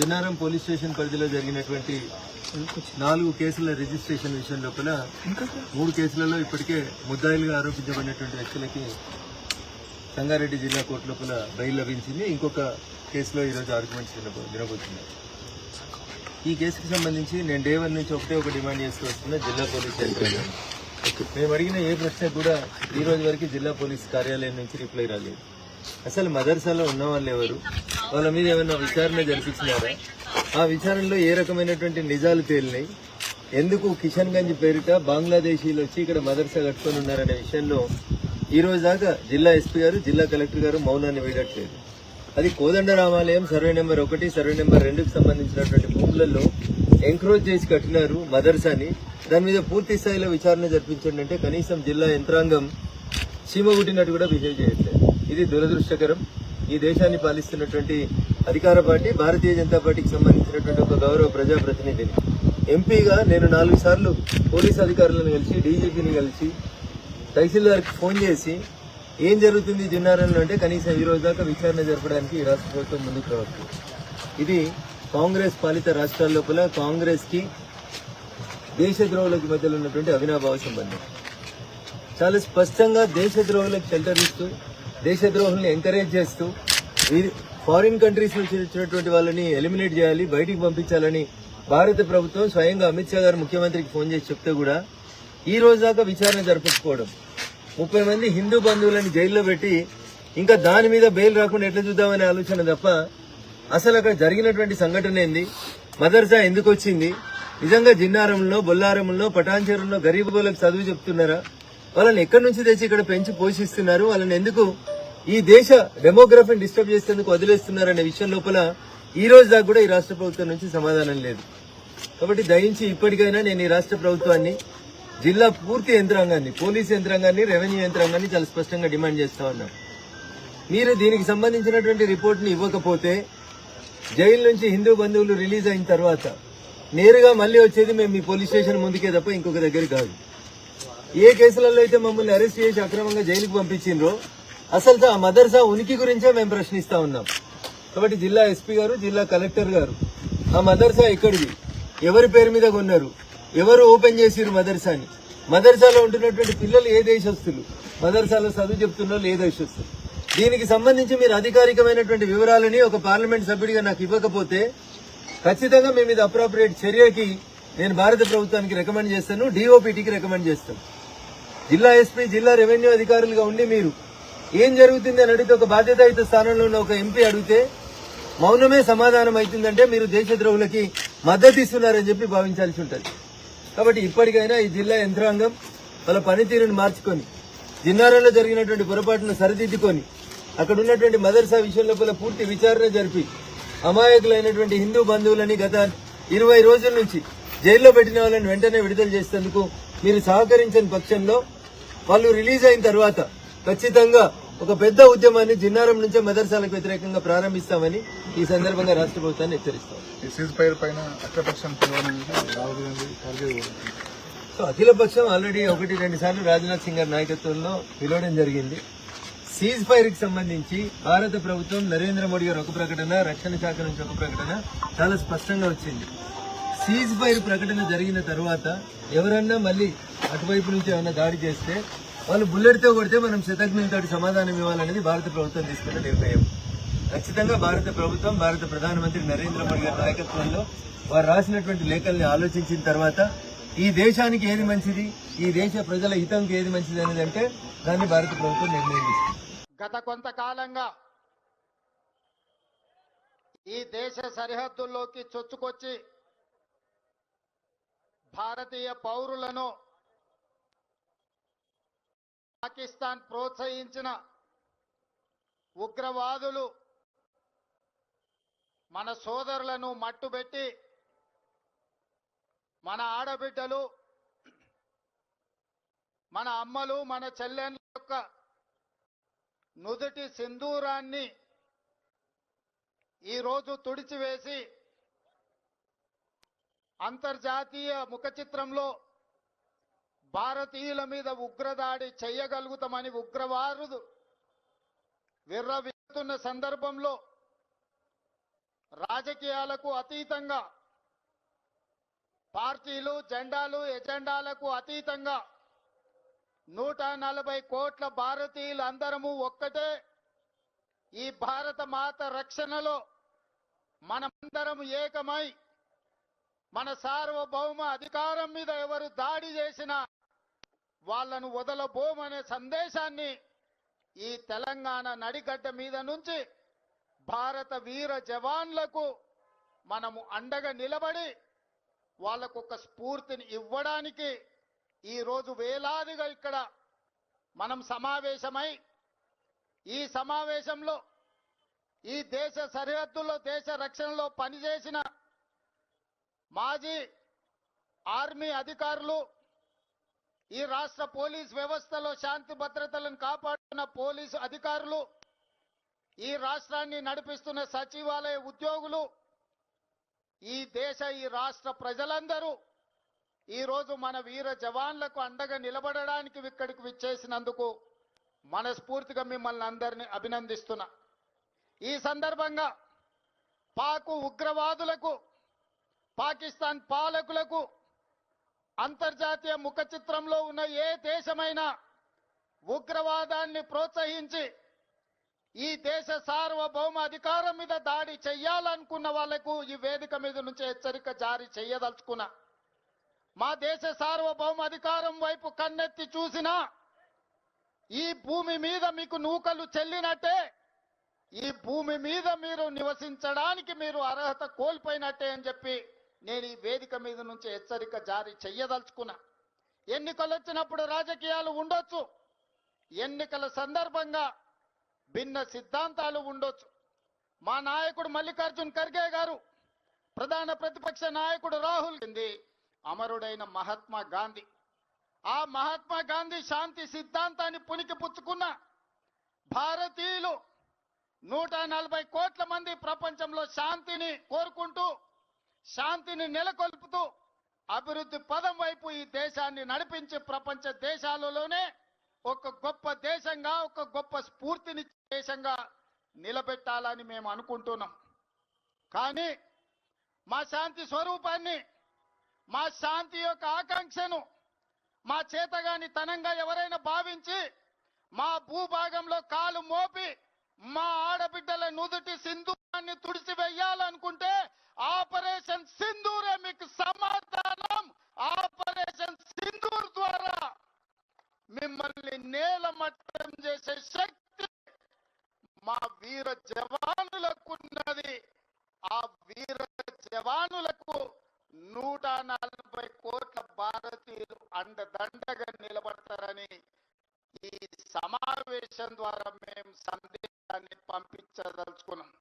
Jinnaram police station పరిధిలో జరిగినటువంటి 4 కేసుల రిజిస్ట్రేషన్ విషయం లోపల 3 కేసులలో ఇప్పటికే ముద్దాయిలుగా ఆరోపించబడినటువంటి వ్యక్తులకి సంగారెడ్డి జిల్లా కోర్టు లోపల బెయిల్ లభించింది. ఇంకొక కేసులో ఈరోజు ఆర్గ్యుమెంట్స్ వినబోతున్నాయి. ఈ కేసుకు సంబంధించి నేను డే 1 నుంచి ఒక డిమాండ్ చేస్తూ వస్తున్నా జిల్లా పోలీస్ యంత్రాంగం. మేము అడిగిన ఏ ప్రశ్న కూడా ఈ రోజు వరకు జిల్లా పోలీస్ కార్యాలయం నుంచి రిప్లై రాలేదు. అసలు మదర్సాలో ఉన్న వాళ్ళు ఎవరు, వాళ్ళ మీద ఏమైనా విచారణ జరిపించినారా, ఆ విచారణలో ఏ రకమైనటువంటి నిజాలు తేలినాయి, ఎందుకు కిషన్ గంజ్ పేరిట బంగ్లాదేశీలు వచ్చి ఇక్కడ మదర్సా కట్టుకొని ఉన్నారనే విషయంలో ఈ రోజు దాకా జిల్లా ఎస్పీ గారు, జిల్లా కలెక్టర్ గారు మౌనాన్ని వీడట్లేదు. అది కోదండ రామాలయం సర్వే నెంబర్ 1, సర్వే నెంబర్ 2కు సంబంధించినటువంటి భూములలో ఎంక్రోచ్ చేసి కట్టినారు మదర్సాని. దాని మీద పూర్తి స్థాయిలో విచారణ జరిపించండి అంటే కనీసం జిల్లా యంత్రాంగం చీమగుట్టినట్టు కూడా బిహేవ్ చేయట్లేదు. ఇది దురదృష్టకరం. ఈ దేశాన్ని పాలిస్తున్నటువంటి అధికార పార్టీ భారతీయ జనతా పార్టీకి సంబంధించినటువంటి ఒక గౌరవ ప్రజాప్రతినిధిని, ఎంపీగా నేను 4 సార్లు పోలీస్ అధికారులను కలిసి, డీజీపీని కలిసి, తహసీల్దార్కి ఫోన్ చేసి ఏం జరుగుతుంది జిన్నారంలో అంటే కనీసం ఈ రోజు దాకా విచారణ జరపడానికి ఈ రాష్ట్ర ప్రభుత్వం ముందుకు రావచ్చు. ఇది కాంగ్రెస్ పాలిత రాష్ట్రాల లోపల కాంగ్రెస్ కి దేశద్రోహులకి మధ్యలో ఉన్నటువంటి అవినాభావ సంబంధం. చాలా స్పష్టంగా దేశద్రోహులకు షెల్టర్ ఇస్తూ, దేశద్రోహుల్ని ఎంకరేజ్ చేస్తూ, ఫారిన్ కంట్రీస్ నుంచి వచ్చినటువంటి వాళ్ళని ఎలిమినేట్ చేయాలి, బయటికి పంపించాలని భారత ప్రభుత్వం స్వయంగా అమిత్ షా గారు ముఖ్యమంత్రికి ఫోన్ చేసి చెప్తే కూడా ఈ రోజు దాకా విచారణ జరపకపోవడం, 30 మంది హిందూ బంధువులను జైల్లో పెట్టి ఇంకా దాని మీద బెయిల్ రాకుండా ఎట్లా చూద్దామనే ఆలోచన తప్ప అసలు అక్కడ జరిగినటువంటి సంఘటన ఏంది, మదర్సా ఎందుకు వచ్చింది, నిజంగా జిన్నారంలో, బొల్లారంలో, పటాన్చెరులో గరీబులకు చదువు చెప్తున్నారా, వాళ్ళని ఎక్కడి నుంచి తెచ్చి ఇక్కడ పెంచి పోషిస్తున్నారు, వాళ్ళని ఎందుకు ఈ దేశ డెమోగ్రఫీని డిస్టర్బ్ చేసేందుకు వదిలేస్తున్నారనే విషయం లోపల ఈ రోజు దాకా కూడా ఈ రాష్ట్ర ప్రభుత్వం నుంచి సమాధానం లేదు. కాబట్టి దయించి ఇప్పటికైనా నేను ఈ రాష్ట్ర ప్రభుత్వాన్ని, జిల్లా పూర్తి యంత్రాంగాన్ని, పోలీస్ యంత్రాంగాన్ని, రెవెన్యూ యంత్రాంగాన్ని చాలా స్పష్టంగా డిమాండ్ చేస్తా ఉన్నాం. మీరు దీనికి సంబంధించినటువంటి రిపోర్ట్ని ఇవ్వకపోతే జైలు నుంచి హిందూ బంధువులు రిలీజ్ అయిన తర్వాత నేరుగా మళ్లీ వచ్చేది మేము మీ పోలీస్ స్టేషన్ ముందుకే తప్ప ఇంకొక దగ్గర కాదు. ఏ కేసులలో అయితే మమ్మల్ని అరెస్ట్ చేసి అక్రమంగా జైలుకు పంపించిండ్రో అసలు ఆ మదర్సా ఉనికి గురించే మేము ప్రశ్నిస్తా ఉన్నాం. కాబట్టి జిల్లా ఎస్పీ గారు, జిల్లా కలెక్టర్ గారు, ఆ మదర్సా ఎక్కడిది, ఎవరి పేరు మీద కొన్నారు, ఎవరు ఓపెన్ చేసిరు మదర్సాని, మదర్సాలో ఉంటున్నటువంటి పిల్లలు ఏ దేశస్తులు, మదర్సాలో చదువు చెప్తున్న వాళ్ళు ఏ దేశస్తులు, దీనికి సంబంధించి మీరు అధికారికమైనటువంటి వివరాలని ఒక పార్లమెంట్ సభ్యుడిగా నాకు ఇవ్వకపోతే ఖచ్చితంగా మీ మీద అప్రోప్రియేట్ చర్యకి నేను భారత ప్రభుత్వానికి రికమెండ్ చేస్తాను, డిఓపిటికి రికమెండ్ చేస్తాను. జిల్లా ఎస్పీ, జిల్లా రెవెన్యూ అధికారులుగా ఉండి మీరు ఏం జరుగుతుంది అని అడిగితే, ఒక బాధ్యతాయుత స్థానంలో ఉన్న ఒక ఎంపీ అడిగితే మౌనమే సమాధానం అవుతుందంటే మీరు దేశద్రోహులకి మద్దతు ఇస్తున్నారని చెప్పి భావించాల్సి ఉంటుంది. కాబట్టి ఇప్పటికైనా ఈ జిల్లా యంత్రాంగం వాళ్ళ పనితీరును మార్చుకొని, జిన్నారంలో జరిగినటువంటి పొరపాటును సరిదిద్దుకొని, అక్కడ ఉన్నటువంటి మదర్సా విషయం లోపల పూర్తి విచారణ జరిపి అమాయకులైనటువంటి హిందూ బంధువులని గత 20 రోజుల నుంచి జైల్లో పెట్టిన వాళ్ళని వెంటనే విడుదల చేసేందుకు మీరు సహకరించని పక్షంలో వాళ్ళు రిలీజ్ అయిన తర్వాత ఖచ్చితంగా ఒక పెద్ద ఉద్యమాన్ని జిన్నారం నుంచే మదర్సాలకు వ్యతిరేకంగా ప్రారంభిస్తామని ఈ సందర్భంగా రాష్ట్ర ప్రభుత్వాన్ని హెచ్చరిస్తాం. సో అఖిలపక్షం ఆల్రెడీ 1-2 సార్లు రాజ్నాథ్ సింగ్ గారి నాయకత్వంలో పిలవడం జరిగింది. సీజ్ ఫైర్ కి సంబంధించి భారత ప్రభుత్వం, నరేంద్ర మోడీ గారు ఒక ప్రకటన, రక్షణ శాఖ నుంచి ఒక ప్రకటన చాలా స్పష్టంగా వచ్చింది. సీజ్ ఫైర్ ప్రకటన జరిగిన తర్వాత ఎవరన్నా మళ్ళీ అటువైపు నుంచి ఏమన్నా దాడి చేస్తే వాళ్ళు బుల్లెట్తో కొడితే మనం శతఘ్నంతో సమాధానం ఇవ్వాలనేది భారత ప్రభుత్వం తీసుకున్న నిర్ణయం. ఖచ్చితంగా భారత ప్రభుత్వం, భారత ప్రధానమంత్రి నరేంద్ర మోడీ గారి నాయకత్వంలో వారు రాసినటువంటి లేఖల్ని ఆలోచించిన తర్వాత ఈ దేశానికి ఏది మంచిది, ఈ దేశ ప్రజల హితంకి ఏది మంచిది అనేది అంటే దాన్ని భారత ప్రభుత్వం నిర్ణయం తీసుకుంది. గత కొంతకాలంగా ఈ దేశ సరిహద్దుల్లోకి చొచ్చుకొచ్చి భారతీయ పౌరులను పాకిస్తాన్ ప్రోత్సహించిన ఉగ్రవాదులు మన సోదరులను మట్టుబెట్టి, మన ఆడబిడ్డలు, మన అమ్మలు, మన చెల్లెళ్ళ యొక్క నుదుటి సింధూరాన్ని ఈరోజు తుడిచివేసి అంతర్జాతీయ ముఖ చిత్రంలో భారతీయుల మీద ఉగ్రదాడి చేయగలుగుతామని ఉగ్రవాదులు విర్రవీగుతున్న సందర్భంలో రాజకీయాలకు అతీతంగా, పార్టీలు జెండాలు ఎజెండాలకు అతీతంగా 140 కోట్ల భారతీయులు అందరము ఒక్కటే. ఈ భారత మాత రక్షణలో మనమందరం ఏకమై మన సార్వభౌమ అధికారం మీద ఎవరు దాడి చేసినా వాళ్ళను వదలబోమనే సందేశాన్ని ఈ తెలంగాణ నడిగడ్డ మీద నుంచి భారత వీర జవాన్లకు మనము అండగా నిలబడి వాళ్ళకు ఒక స్ఫూర్తిని ఇవ్వడానికి ఈ రోజు వేలాదిగా ఇక్కడ మనం సమావేశమై ఈ సమావేశంలో ఈ దేశ సరిహద్దుల్లో దేశ రక్షణలో పనిచేసిన మాజీ ఆర్మీ అధికారులు, ఈ రాష్ట్ర పోలీస్ వ్యవస్థలో శాంతి భద్రతలను కాపాడుతున్న పోలీసు అధికారులు, ఈ రాష్ట్రాన్ని నడిపిస్తున్న సచివాలయ ఉద్యోగులు, ఈ రాష్ట్ర ప్రజలందరూ ఈ రోజు మన వీర జవాన్లకు అండగా నిలబడడానికి ఇక్కడికి విచ్చేసినందుకు మనస్ఫూర్తిగా మిమ్మల్ని అందరినీ అభినందిస్తున్నా. ఈ సందర్భంగా పాకు ఉగ్రవాదులకు, పాకిస్తాన్ పాలకులకు అంతర్జాతీయ ముఖ చిత్రంలో ఉన్న ఏ దేశమైనా ఉగ్రవాదాన్ని ప్రోత్సహించి ఈ దేశ సార్వభౌమ అధికారం మీద దాడి చెయ్యాలనుకున్న వాళ్లకు ఈ వేదిక మీద నుంచి హెచ్చరిక జారీ చేయదలుచుకున్నా. మా దేశ సార్వభౌమ అధికారం వైపు కన్నెత్తి చూసినా ఈ భూమి మీద మీకు నూకలు చెల్లినట్టే, ఈ భూమి మీద మీరు నివసించడానికి మీరు అర్హత కోల్పోయినట్టే అని చెప్పి నేను ఈ వేదిక మీద నుంచి హెచ్చరిక జారీ చెయ్యదలుచుకున్నా. ఎన్నికలు వచ్చినప్పుడు రాజకీయాలు ఉండొచ్చు, ఎన్నికల సందర్భంగా భిన్న సిద్ధాంతాలు ఉండొచ్చు. మా నాయకుడు మల్లికార్జున్ ఖర్గే గారు, ప్రధాన ప్రతిపక్ష నాయకుడు రాహుల్ గాంధీ, అమరుడైన మహాత్మా గాంధీ, ఆ మహాత్మా గాంధీ శాంతి సిద్ధాంతాన్ని పునికి పుచ్చుకున్న భారతీయులు 140 కోట్ల మంది ప్రపంచంలో శాంతిని కోరుకుంటూ, శాంతిని నెలకొల్పుతూ అభివృద్ధి పదం వైపు ఈ దేశాన్ని నడిపించి ప్రపంచ దేశాలలోనే ఒక గొప్ప దేశంగా, ఒక గొప్ప స్ఫూర్తిని దేశంగా నిలబెట్టాలని మేము అనుకుంటున్నాం. కానీ మా శాంతి స్వరూపాన్ని, మా శాంతి యొక్క ఆకాంక్షను మా చేతగాని తనంగా ఎవరైనా భావించి మా భూభాగంలో కాలు మోపి మా ఆడబిడ్డల నుదుటి సింధూరాన్ని తుడిచివేయాలనుకుంటే ఆపరేషన్ సింధూరే మీకు సమాధానం. ఆపరేషన్ సింధూర్ ద్వారా మిమ్మల్ని నేలమట్టం చేసే శక్తి మా వీర జవానులకున్నది. ఆ వీర జవానులకు 140 కోట్ల భారతీయులు అండదండగా నిలబడతారని ఈ సమావేశం ద్వారా మేము సందేశాన్ని పంపించదలుచుకున్నాం.